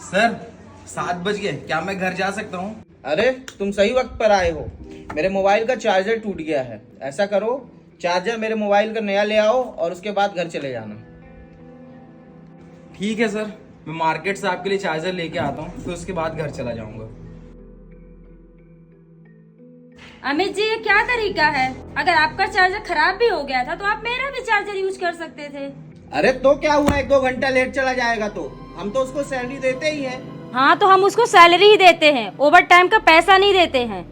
Sir 7 बज गए, क्या मैं घर जा सकता हूँ? अरे तुम सही वक्त पर आए हो। मेरे मोबाइल का चार्जर टूट गया है। ऐसा करो, चार्जर मेरे मोबाइल का नया ले आओ और उसके बाद घर चले जाना। ठीक है सर, मैं मार्केट से आपके लिए चार्जर लेके आता हूँ, फिर उसके बाद घर चला जाऊंगा। अमित जी, ये क्या तरीका है? अगर आपका चार्जर खराब भी हो गया था तो आप मेरा भी चार्जर यूज कर सकते थे। अरे तो क्या हुआ, 1-2 घंटा लेट चला जाएगा तो हम तो उसको सैलरी देते ही हैं। हाँ, तो हम उसको सैलरी ही देते हैं, ओवर टाइम का पैसा नहीं देते हैं।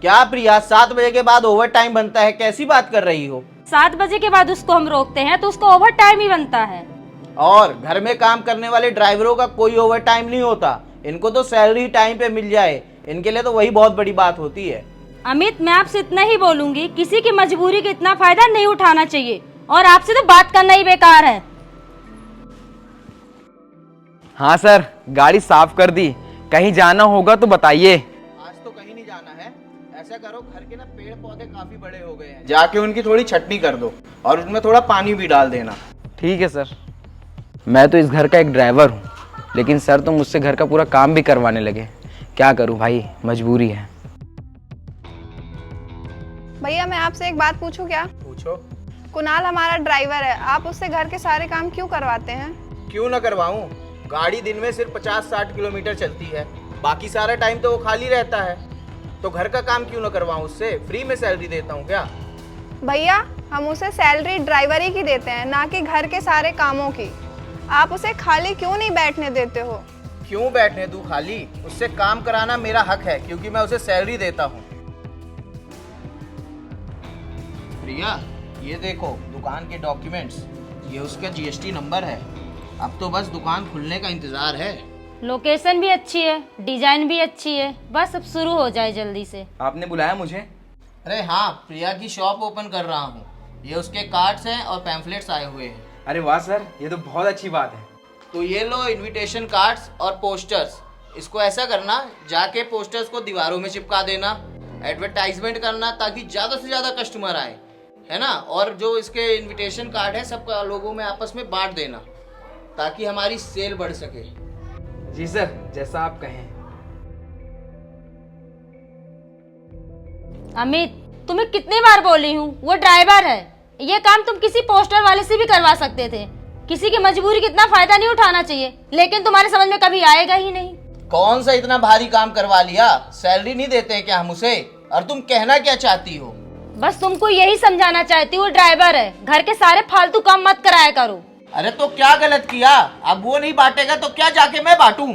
क्या प्रिया, 7 बजे के बाद ओवर टाइम बनता है? कैसी बात कर रही हो? 7 बजे के बाद उसको हम रोकते हैं तो उसको ओवर टाइम ही बनता है। और घर में काम करने वाले ड्राइवरों का कोई ओवर टाइम नहीं होता। इनको तो सैलरी टाइम पे मिल जाए, इनके लिए तो वही बहुत बड़ी बात होती है। अमित, मैं आपसे इतना ही बोलूंगी, किसी की मजबूरी का इतना फायदा नहीं उठाना चाहिए, और आपसे तो बात करना ही बेकार है। हाँ सर, गाड़ी साफ कर दी। कहीं जाना होगा तो बताइए। आज तो कहीं नहीं जाना है। ऐसा करो, घर के ना पेड़ पौधे काफी बड़े हो गए हैं, जाके उनकी थोड़ी छटनी कर दो और उसमें थोड़ा पानी भी डाल देना। ठीक है सर। मैं तो इस घर का एक ड्राइवर हूँ, लेकिन सर तो मुझसे घर का पूरा काम भी करवाने लगे। क्या करूँ भाई, मजबूरी है। भैया, मैं आपसे एक बात पूछूं क्या? पूछो। कुणाल हमारा ड्राइवर है, आप उससे घर के सारे काम क्यों करवाते हैं? क्यों ना करवाऊं? गाड़ी दिन में सिर्फ 50-60 किलोमीटर चलती है, बाकी सारा टाइम तो वो खाली रहता है। तो घर का काम क्यों ना करवाऊं उससे? फ्री में सैलरी देता हूँ क्या? भैया, हम उसे सैलरी ड्राइवरी की देते हैं, ना कि घर के सारे कामों की। आप उसे खाली क्यों नहीं बैठने देते हो? क्यों बैठने दूं खाली? उससे काम कराना मेरा हक है, क्योंकि मैं उसे सैलरी देता हूँ। प्रिया, ये देखो दुकान के डॉक्यूमेंट्स, ये उसका जीएसटी नंबर है। अब तो बस दुकान खुलने का इंतजार है। लोकेशन भी अच्छी है, डिजाइन भी अच्छी है, बस अब शुरू हो जाए जल्दी से। आपने बुलाया मुझे? अरे हाँ, प्रिया की शॉप ओपन कर रहा हूँ। ये उसके कार्ड्स हैं और पैम्फलेट्स आए हुए हैं। अरे वाह सर, ये तो बहुत अच्छी बात है। तो ये लो इनविटेशन कार्ड्स और पोस्टर्स। इसको ऐसा करना, जाके पोस्टर्स को दीवारों में चिपका देना, एडवर्टाइजमेंट करना ताकि ज़्यादा से ज़्यादा कस्टमर आए, है ना। और जो इसके इनविटेशन कार्ड है सबका लोगों में आपस में बांट देना, ताकि हमारी सेल बढ़ सके। जी सर, जैसा आप कहें। अमित, तुम्हें कितनी बार बोली हूँ, वो ड्राइवर है। ये काम तुम किसी पोस्टर वाले से भी करवा सकते थे। किसी की मजबूरी का इतना फायदा नहीं उठाना चाहिए, लेकिन तुम्हारे समझ में कभी आएगा ही नहीं। कौन सा इतना भारी काम करवा लिया? सैलरी नहीं देते क्या हम उसे? और तुम कहना क्या चाहती हो? बस तुमको यही समझाना चाहती हूँ, ड्राइवर है, घर के सारे फालतू काम मत कराया करो। अरे तो क्या गलत किया? अब वो नहीं बांटेगा तो क्या जाके मैं बांटूं?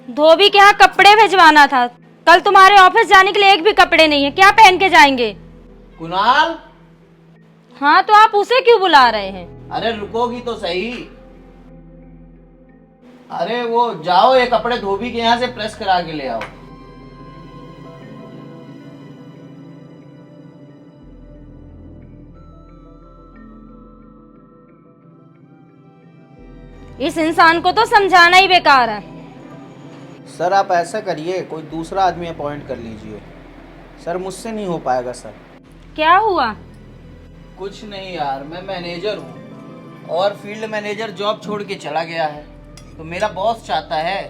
धोबी के यहाँ कपड़े भिजवाना था, कल तुम्हारे ऑफिस जाने के लिए एक भी कपड़े नहीं है, क्या पहन के जाएंगे? कुणाल। हाँ, तो आप उसे क्यों बुला रहे हैं? अरे रुकोगी तो सही। अरे वो जाओ, ये कपड़े धोबी के यहाँ से प्रेस करा के ले आओ। इस इंसान को तो समझाना ही बेकार है। सर आप ऐसा करिए, कोई दूसरा आदमी अपॉइंट कर लीजिए। सर मुझसे नहीं हो पाएगा सर। क्या हुआ? कुछ नहीं यार, मैं मैनेजर हूँ और फील्ड मैनेजर जॉब छोड़ के चला गया है। तो मेरा बॉस चाहता है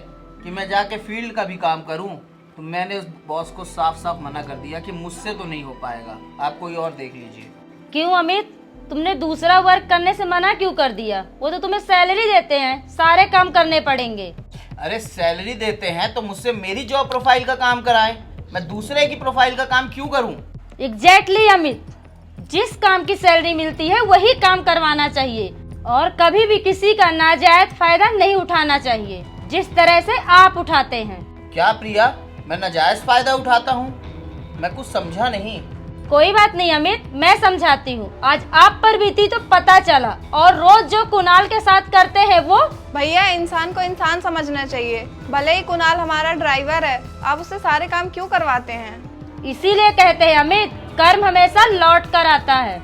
कि मैं जाके फील्ड का भी काम करूँ, तो मैंने उस बॉस को साफ साफ मना कर दिया कि मुझसे तो नहीं हो पाएगा, आप कोई और देख लीजिए। क्यों अमित, तुमने दूसरा वर्क करने से मना क्यों कर दिया? वो तो तुम्हें सैलरी देते हैं, सारे काम करने पड़ेंगे। अरे सैलरी देते हैं तो मुझसे मेरी जॉब प्रोफाइल का काम कराएं, मैं दूसरे की प्रोफाइल का काम क्यों करूं? एग्जैक्टली अमित, जिस काम की सैलरी मिलती है वही काम करवाना चाहिए, और कभी भी किसी का नाजायज फायदा नहीं उठाना चाहिए, जिस तरह से आप उठाते हैं। क्या प्रिया, मैं नाजायज फायदा उठाता हूँ? मैं कुछ समझा नहीं। कोई बात नहीं अमित, मैं समझाती हूँ। आज आप पर बीती तो पता चला, और रोज जो कुणाल के साथ करते हैं वो। भैया, इंसान को इंसान समझना चाहिए। भले ही कुणाल हमारा ड्राइवर है, आप उससे सारे काम क्यों करवाते हैं? इसीलिए कहते हैं अमित, कर्म हमेशा लौट कर आता है,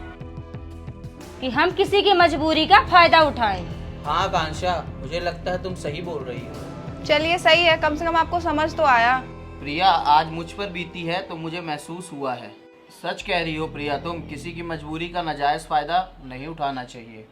कि हम किसी की मजबूरी का फायदा उठाएं। हाँ कांक्षा, मुझे लगता है तुम सही बोल रही हो। चलिए सही है, कम से कम आपको समझ तो आया। प्रिया, आज मुझ पर बीती है तो मुझे महसूस हुआ है। सच कह रही हो प्रिया, तुम किसी की मजबूरी का नाजायज फायदा नहीं उठाना चाहिए।